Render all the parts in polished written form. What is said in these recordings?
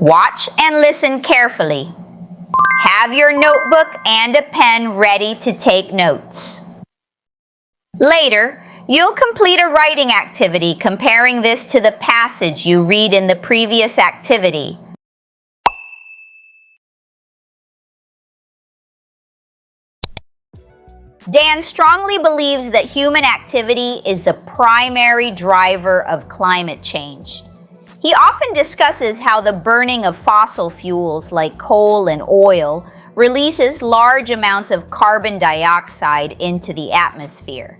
Watch and listen carefully. Have your notebook and a pen ready to take notes. Later, you'll complete a writing activity comparing this to the passage you read in the previous activity. Dan strongly believes that human activity is the primary driver of climate change. He often discusses how the burning of fossil fuels like coal and oil releases large amounts of carbon dioxide into the atmosphere.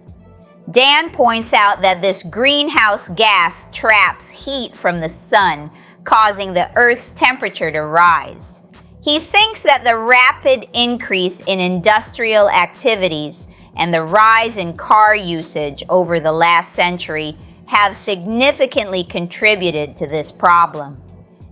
Dan points out that this greenhouse gas traps heat from the sun, causing the Earth's temperature to rise. He thinks that the rapid increase in industrial activities and the rise in car usage over the last century have significantly contributed to this problem.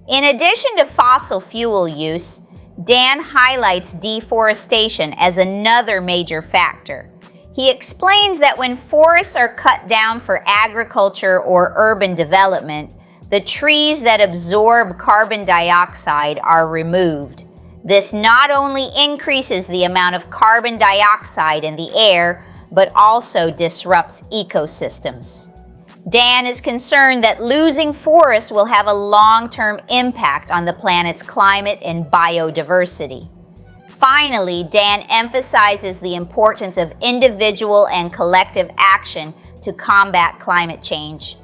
In addition to fossil fuel use, Dan highlights deforestation as another major factor. He explains that when forests are cut down for agriculture or urban development, the trees that absorb carbon dioxide are removed. This not only increases the amount of carbon dioxide in the air, but also disrupts ecosystems. Dan is concerned that losing forests will have a long-term impact on the planet's climate and biodiversity. Finally, Dan emphasizes the importance of individual and collective action to combat climate change.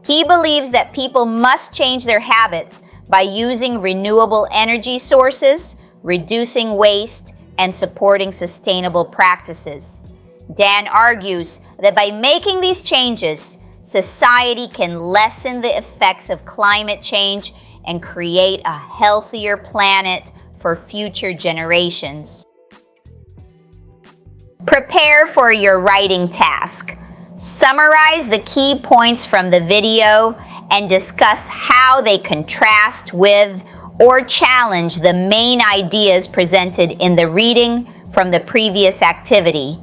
He believes that people must change their habits by using renewable energy sources, reducing waste, and supporting sustainable practices. Dan argues that by making these changes, society can lessen the effects of climate change and create a healthier planet for future generations. Prepare for your writing task. Summarize the key points from the video and discuss how they contrast with or challenge the main ideas presented in the reading from the previous activity.